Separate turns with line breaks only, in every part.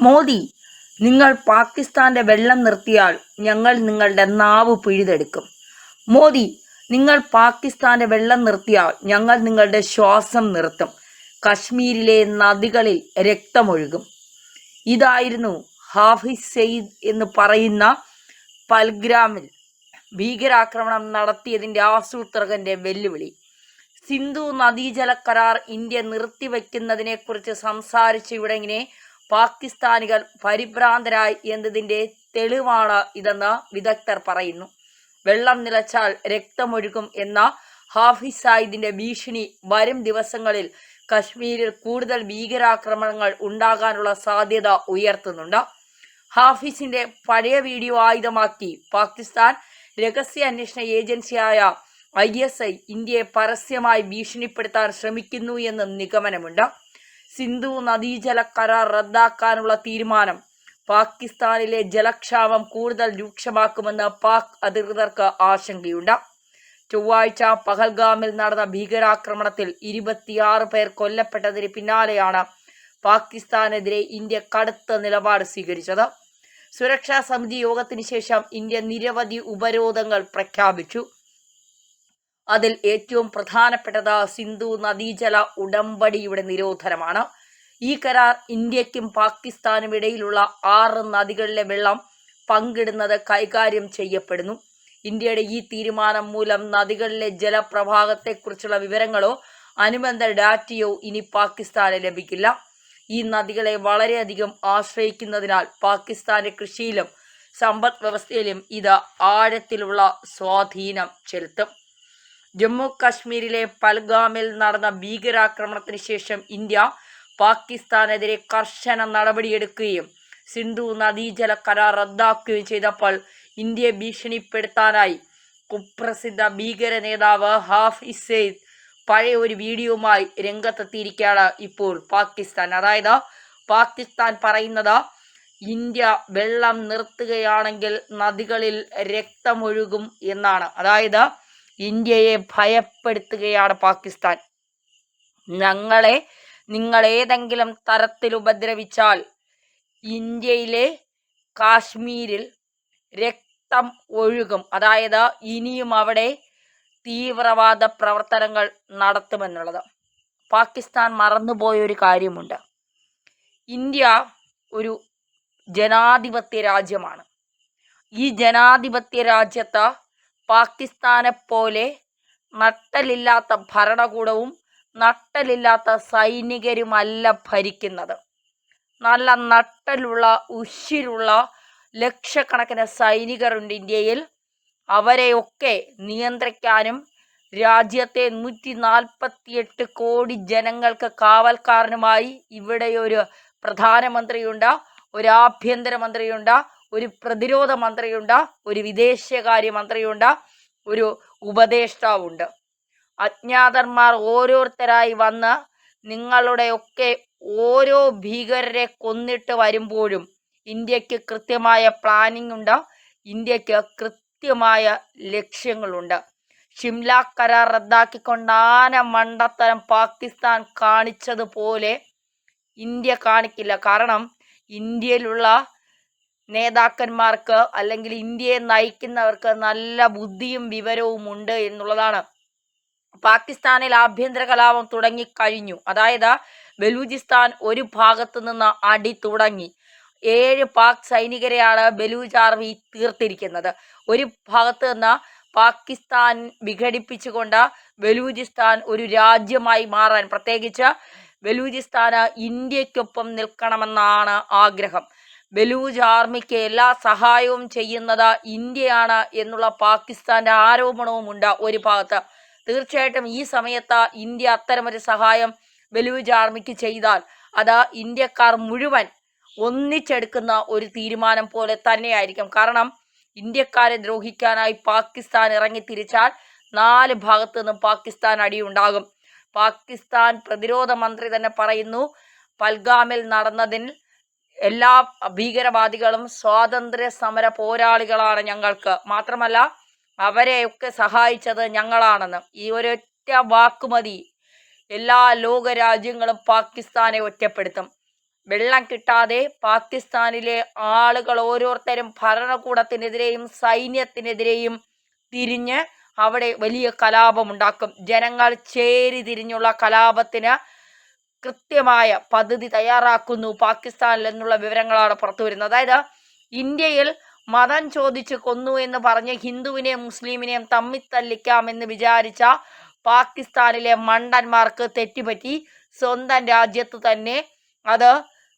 മോദി, നിങ്ങൾ പാകിസ്ഥാന്റെ വെള്ളം നിർത്തിയാൽ ഞങ്ങൾ നിങ്ങളുടെ നാവ് പിഴുതെടുക്കും. മോദി, നിങ്ങൾ പാകിസ്ഥാന്റെ വെള്ളം നിർത്തിയാൽ ഞങ്ങൾ നിങ്ങളുടെ ശ്വാസം നിർത്തും. കശ്മീരിലെ നദികളിൽ രക്തമൊഴുകും. ഇതായിരുന്നു ഹാഫിസ് സയ്യിദ് എന്ന് പറയുന്ന പൽഗ്രാമിൽ ഭീകരാക്രമണം നടത്തിയതിൻ്റെ ആസൂത്രകന്റെ വെല്ലുവിളി. സിന്ധു നദീജല കരാർ ഇന്ത്യ നിർത്തിവെക്കുന്നതിനെക്കുറിച്ച് സംസാരിച്ച ഇവിടെ ഇങ്ങനെ പാകിസ്ഥാനികൾ പരിഭ്രാന്തരായി എന്നതിൻ്റെ തെളിവാണ് ഇതെന്ന് വിദഗ്ധർ പറയുന്നു. വെള്ളം നിലച്ചാൽ രക്തമൊഴുകും എന്ന ഹാഫിസ് സയ്യിദിന്റെ ഭീഷണി വരും ദിവസങ്ങളിൽ കശ്മീരിൽ കൂടുതൽ ഭീകരാക്രമണങ്ങൾ ഉണ്ടാകാനുള്ള സാധ്യത ഉയർത്തുന്നുണ്ട്. ഹാഫിസിന്റെ പഴയ വീഡിയോ ആയുധമാക്കി പാകിസ്ഥാൻ രഹസ്യാന്വേഷണ ഏജൻസിയായ ISI ഇന്ത്യയെ പരസ്യമായി ഭീഷണിപ്പെടുത്താൻ ശ്രമിക്കുന്നു എന്ന് നിഗമനമുണ്ട്. സിന്ധു നദീജല കരാർ റദ്ദാക്കാനുള്ള തീരുമാനം പാകിസ്ഥാനിലെ ജലക്ഷാമം കൂടുതൽ രൂക്ഷമാക്കുമെന്ന് പാക് അധികൃതർക്ക് ആശങ്കയുണ്ട്. ചൊവ്വാഴ്ച പഹൽഗാമിൽ നടന്ന ഭീകരാക്രമണത്തിൽ 26 പേർ കൊല്ലപ്പെട്ടതിന് പിന്നാലെയാണ് പാകിസ്ഥാനെതിരെ ഇന്ത്യ കടുത്ത നിലപാട് സ്വീകരിച്ചത്. സുരക്ഷാ സമിതി യോഗത്തിന് ശേഷം ഇന്ത്യ നിരവധി ഉപരോധങ്ങൾ പ്രഖ്യാപിച്ചു. അതിൽ ഏറ്റവും പ്രധാനപ്പെട്ടത് സിന്ധു നദീജല ഉടമ്പടിയുടെ നിരോധനമാണ്. ഈ കരാർ ഇന്ത്യക്കും പാകിസ്ഥാനും ഇടയിലുള്ള 6 നദികളിലെ വെള്ളം പങ്കിടുന്നത് കൈകാര്യം ചെയ്യപ്പെടുന്നു. ഇന്ത്യയുടെ ഈ തീരുമാനം മൂലം നദികളിലെ ജലപ്രവാഹത്തെക്കുറിച്ചുള്ള വിവരങ്ങളോ അനുബന്ധ ഡാറ്റയോ ഇനി പാകിസ്ഥാന് ലഭിക്കില്ല. ഈ നദികളെ വളരെയധികം ആശ്രയിക്കുന്നതിനാൽ പാകിസ്ഥാന്റെ കൃഷിയിലും സമ്പദ് വ്യവസ്ഥയിലും ഇത് ആഴത്തിലുള്ള സ്വാധീനം ചെലുത്തും. ജമ്മു കാശ്മീരിലെ പൽഗാമിൽ നടന്ന ഭീകരാക്രമണത്തിന് ശേഷം ഇന്ത്യ പാകിസ്ഥാനെതിരെ കർശന നടപടിയെടുക്കുകയും സിന്ധു നദീജല കരാർ റദ്ദാക്കുകയും ചെയ്തപ്പോൾ ഇന്ത്യയെ ഭീഷണിപ്പെടുത്താനായി കുപ്രസിദ്ധ ഭീകര നേതാവ് ഹാഫിസ് സയ്യിദ് പഴയ ഒരു വീഡിയോയുമായി രംഗത്തെത്തിയിരിക്കുകയാണ് ഇപ്പോൾ പാകിസ്ഥാൻ. അതായത് പാകിസ്ഥാൻ പറയുന്നത് ഇന്ത്യ വെള്ളം നിർത്തുകയാണെങ്കിൽ നദികളിൽ രക്തമൊഴുകും എന്നാണ്. അതായത് ഇന്ത്യയെ ഭയപ്പെടുത്തുകയാണ് പാകിസ്ഥാൻ. നിങ്ങൾ ഏതെങ്കിലും തരത്തിൽ ഉപദ്രവിച്ചാൽ ഇന്ത്യയിലെ കാശ്മീരിൽ രക്തം ഒഴുകും. അതായത് ഇനിയും അവിടെ തീവ്രവാദ പ്രവർത്തനങ്ങൾ നടത്തുമെന്നുള്ളത്. പാകിസ്ഥാൻ മറന്നുപോയൊരു കാര്യമുണ്ട്. ഇന്ത്യ ഒരു ജനാധിപത്യ രാജ്യമാണ്. ഈ ജനാധിപത്യ രാജ്യത്ത് പാകിസ്ഥാനെ പോലെ നട്ടലില്ലാത്ത ഭരണകൂടവും നട്ടലില്ലാത്ത സൈനികരുമല്ല ഭരിക്കുന്നത്. നല്ല നട്ടലുള്ള ഉശിരുള്ള ലക്ഷക്കണക്കിന് സൈനികരുണ്ട് ഇന്ത്യയിൽ. അവരെയൊക്കെ നിയന്ത്രിക്കാനും രാജ്യത്തെ 148 കോടി ജനങ്ങൾക്ക് കാവൽക്കാരനുമായി ഇവിടെ ഒരു പ്രധാനമന്ത്രിയുണ്ട്, ഒരു ആഭ്യന്തരമന്ത്രിയുണ്ട്, ഒരു പ്രതിരോധ മന്ത്രിയുണ്ട്, ഒരു വിദേശകാര്യ മന്ത്രിയുണ്ട്, ഒരു ഉപദേഷ്ടാവുണ്ട്. അജ്ഞാതന്മാർ ഓരോരുത്തരായി വന്ന് നിങ്ങളുടെയൊക്കെ ഓരോ ഭീകരരെ കൊന്നിട്ട് വരുമ്പോഴും ഇന്ത്യക്ക് കൃത്യമായ പ്ലാനിംഗ് ഉണ്ട്. ഇന്ത്യക്ക് കൃത്യമായ ലക്ഷ്യങ്ങളുണ്ട്. ഷിംല കരാർ റദ്ദാക്കിക്കൊണ്ട് മണ്ടത്തരം പാകിസ്ഥാൻ കാണിച്ചതുപോലെ ഇന്ത്യ കാണിക്കില്ല. കാരണം ഇന്ത്യയിലുള്ള നേതാക്കന്മാർക്ക് അല്ലെങ്കിൽ ഇന്ത്യയെ നയിക്കുന്നവർക്ക് നല്ല ബുദ്ധിയും വിവരവും ഉണ്ട് എന്നുള്ളതാണ്. പാകിസ്ഥാനിൽ ആഭ്യന്തര കലാപം തുടങ്ങിക്കഴിഞ്ഞു. അതായത് ബലൂചിസ്ഥാൻ ഒരു ഭാഗത്ത് നിന്ന് അടി തുടങ്ങി. 7 പാക് സൈനികരെയാണ് ബലൂച്ച് ആർമി തീർത്തിരിക്കുന്നത്. ഒരു ഭാഗത്ത് നിന്ന് പാകിസ്ഥാൻ വിഘടിപ്പിച്ചുകൊണ്ട് ബലൂചിസ്ഥാൻ ഒരു രാജ്യമായി മാറാൻ, പ്രത്യേകിച്ച് ബലൂചിസ്ഥാന് ഇന്ത്യക്കൊപ്പം നിൽക്കണമെന്നാണ് ആഗ്രഹം. ബലൂച്ച് ആർമിക്ക് എല്ലാ സഹായവും ചെയ്യുന്നത് ഇന്ത്യയാണ് എന്നുള്ള പാകിസ്ഥാന്റെ ആരോപണവുമുണ്ട് ഒരു ഭാഗത്ത്. തീർച്ചയായിട്ടും ഈ സമയത്ത് ഇന്ത്യ അത്തരമൊരു സഹായം ബലൂച്ച് ആർമിക്ക് ചെയ്താൽ അത് ഇന്ത്യക്കാർ മുഴുവൻ ഒന്നിച്ചെടുക്കുന്ന ഒരു തീരുമാനം പോലെ തന്നെയായിരിക്കും. കാരണം ഇന്ത്യക്കാരെ ദ്രോഹിക്കാനായി പാകിസ്ഥാൻ ഇറങ്ങിത്തിരിച്ചാൽ 4 ഭാഗത്തു നിന്നും പാകിസ്ഥാൻ അടിയുണ്ടാകും. പാകിസ്ഥാൻ പ്രതിരോധ മന്ത്രി തന്നെ പറയുന്നു, പൽഗാമിൽ നടന്നതിൽ എല്ലാ ഭീകരവാദികളും സ്വാതന്ത്ര്യ സമര പോരാളികളാണ് ഞങ്ങൾക്ക്. മാത്രമല്ല അവരെയൊക്കെ സഹായിച്ചത് ഞങ്ങളാണെന്ന്. ഈ ഒരൊറ്റ വാക്കുമതി എല്ലാ ലോക രാജ്യങ്ങളും പാകിസ്ഥാനെ ഒറ്റപ്പെടുത്തും. വെള്ളം കിട്ടാതെ പാകിസ്ഥാനിലെ ആളുകൾ ഓരോരുത്തരും ഭരണകൂടത്തിനെതിരെയും സൈന്യത്തിനെതിരെയും തിരിഞ്ഞ് അവിടെ വലിയ കലാപമുണ്ടാക്കും. ജനങ്ങൾ ചേരി തിരിഞ്ഞുള്ള കലാപത്തിന് കൃത്യമായ പദ്ധതി തയ്യാറാക്കുന്നു പാകിസ്ഥാനിൽ എന്നുള്ള വിവരങ്ങളാണ് പുറത്തു വരുന്നത്. അതായത് ഇന്ത്യയിൽ മതം ചോദിച്ച് കൊന്നു എന്ന് പറഞ്ഞ് ഹിന്ദുവിനെയും മുസ്ലിമിനെയും തമ്മിത്തല്ലിക്കാമെന്ന് വിചാരിച്ച പാകിസ്ഥാനിലെ മണ്ടന്മാർക്ക് തെറ്റുപറ്റി. സ്വന്തം രാജ്യത്ത് തന്നെ അത്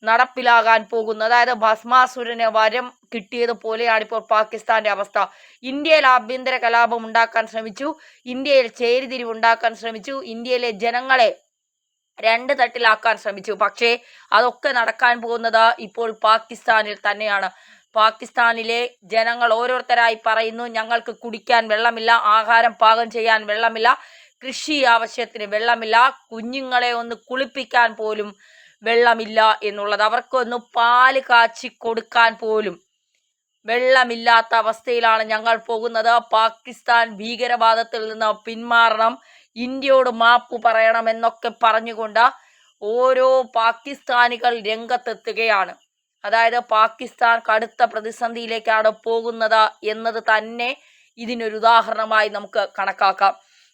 നടപ്പിലാകാൻ പോകുന്നു. അതായത് ഭസ്മാസുരന് വരം കിട്ടിയതുപോലെയാണ് ഇപ്പോൾ പാകിസ്ഥാന്റെ അവസ്ഥ. ഇന്ത്യയിൽ ആഭ്യന്തര കലാപം ഉണ്ടാക്കാൻ ശ്രമിച്ചു, ഇന്ത്യയിൽ ചേരിതിരിവുണ്ടാക്കാൻ ശ്രമിച്ചു, ഇന്ത്യയിലെ ജനങ്ങളെ രണ്ട് തട്ടിലാക്കാൻ ശ്രമിച്ചു. പക്ഷേ അതൊക്കെ നടക്കാൻ പോകുന്നത് ഇപ്പോൾ പാകിസ്ഥാനിൽ തന്നെയാണ്. പാകിസ്ഥാനിലെ ജനങ്ങൾ ഓരോരുത്തരായി പറയുന്നു, ഞങ്ങൾക്ക് കുടിക്കാൻ വെള്ളമില്ല, ആഹാരം പാകം ചെയ്യാൻ വെള്ളമില്ല, കൃഷി ആവശ്യത്തിന് വെള്ളമില്ല, കുഞ്ഞുങ്ങളെ ഒന്ന് കുളിപ്പിക്കാൻ പോലും വെള്ളമില്ല എന്നുള്ളത്. അവർക്കൊന്ന് പാല് കാച്ചി കൊടുക്കാൻ പോലും വെള്ളമില്ലാത്ത അവസ്ഥയിലാണ് ഞങ്ങൾ പോകുന്നത്. പാകിസ്ഥാൻ ഭീകരവാദത്തിൽ നിന്ന് പിന്മാറണം, ഇന്ത്യയോട് മാപ്പ് പറയണം എന്നൊക്കെ പറഞ്ഞുകൊണ്ട് ഓരോ പാകിസ്ഥാനികൾ രംഗത്തെത്തുകയാണ്. അതായത് പാകിസ്ഥാൻ കടുത്ത പ്രതിസന്ധിയിലേക്കാണ് പോകുന്നത് എന്നത് തന്നെ ഇതിനൊരു ഉദാഹരണമായി നമുക്ക് കണക്കാക്കാം.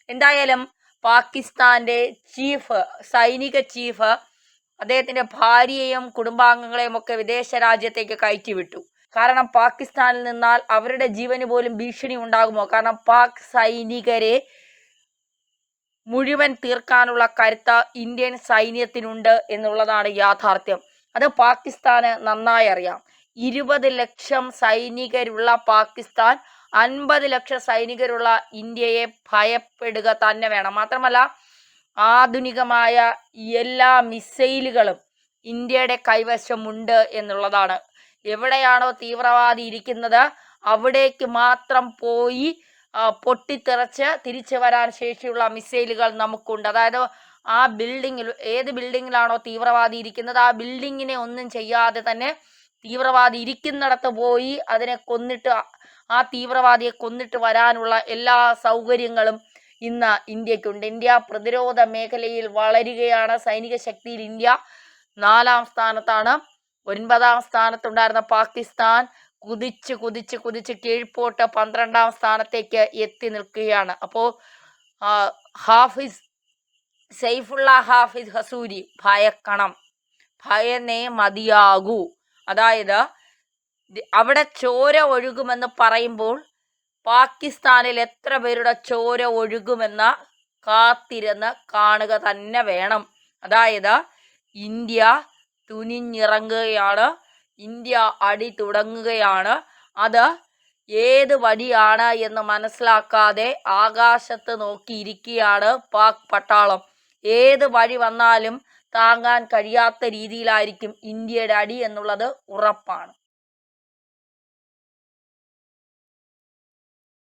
എന്തായാലും പാകിസ്ഥാന്റെ സൈനിക ചീഫ് അദ്ദേഹത്തിന്റെ ഭാര്യയെയും കുടുംബാംഗങ്ങളെയും ഒക്കെ വിദേശ രാജ്യത്തേക്ക് കയറ്റിവിട്ടു. കാരണം പാകിസ്ഥാനിൽ നിന്നാൽ അവരുടെ ജീവന് പോലും ഭീഷണി ഉണ്ടാകുമോ? കാരണം പാക് സൈനികരെ മുഴുവൻ തീർക്കാനുള്ള കരുത്ത് ഇന്ത്യൻ സൈന്യത്തിനുണ്ട് എന്നുള്ളതാണ് യാഥാർത്ഥ്യം. അത് പാകിസ്ഥാന് നന്നായി അറിയാം. 20 ലക്ഷം സൈനികരുള്ള പാകിസ്ഥാൻ 50 ലക്ഷം സൈനികരുള്ള ഇന്ത്യയെ ഭയപ്പെടുക തന്നെ വേണം. മാത്രമല്ല ആധുനികമായ എല്ലാ മിസൈലുകളും ഇന്ത്യയുടെ കൈവശമുണ്ട് എന്നുള്ളതാണ്. എവിടെയാണോ തീവ്രവാദി ഇരിക്കുന്നത് അവിടേക്ക് മാത്രം പോയി പൊട്ടിത്തെറിച്ച് തിരിച്ചു വരാൻ ശേഷിയുള്ള മിസൈലുകൾ നമുക്കുണ്ട്. അതായത് ആ ബിൽഡിങ്ങിൽ, ഏത് ബിൽഡിങ്ങിലാണോ തീവ്രവാദി ഇരിക്കുന്നത് ആ ബിൽഡിങ്ങിനെ ഒന്നും ചെയ്യാതെ തന്നെ തീവ്രവാദി ഇരിക്കുന്നിടത്ത് പോയി അതിനെ കൊന്നിട്ട്, ആ തീവ്രവാദിയെ കൊന്നിട്ട് വരാനുള്ള എല്ലാ സൗകര്യങ്ങളും ഇന്ന് ഇന്ത്യക്കുണ്ട്. ഇന്ത്യ പ്രതിരോധ മേഖലയിൽ വളരുകയാണ്. സൈനിക ശക്തിയിൽ ഇന്ത്യ 4-ാം സ്ഥാനത്താണ്. 9-ാം സ്ഥാനത്തുണ്ടായിരുന്ന പാകിസ്ഥാൻ കുതിച്ച് കുതിച്ച് കുതിച്ച് കീഴ്പോട്ട് 12-ാം സ്ഥാനത്തേക്ക് എത്തി നിൽക്കുകയാണ്. അപ്പോൾ സൈഫുള്ള ഹാഫിസ് ഹസൂരി ഭയക്കണം, ഭയന്നേ മതിയാകൂ. അതായത് അവിടെ ചോര ഒഴുകുമെന്ന് പറയുമ്പോൾ പാകിസ്ഥാനിൽ എത്ര പേരുടെ ചോര ഒഴുകുമെന്ന് കാത്തിരുന്ന് കാണുക തന്നെ വേണം. അതായത് ഇന്ത്യ തുനിഞ്ഞിറങ്ങുകയാണ്, ഇന്ത്യ അടി തുടങ്ങുകയാണ്. അത് ഏത് വഴിയാണ് എന്ന് മനസ്സിലാക്കാതെ ആകാശത്ത് നോക്കിയിരിക്കുകയാണ് പാക് പട്ടാളം. ഏത് വഴി വന്നാലും താങ്ങാൻ കഴിയാത്ത രീതിയിലായിരിക്കും ഇന്ത്യയുടെ അടി എന്നുള്ളത് ഉറപ്പാണ്.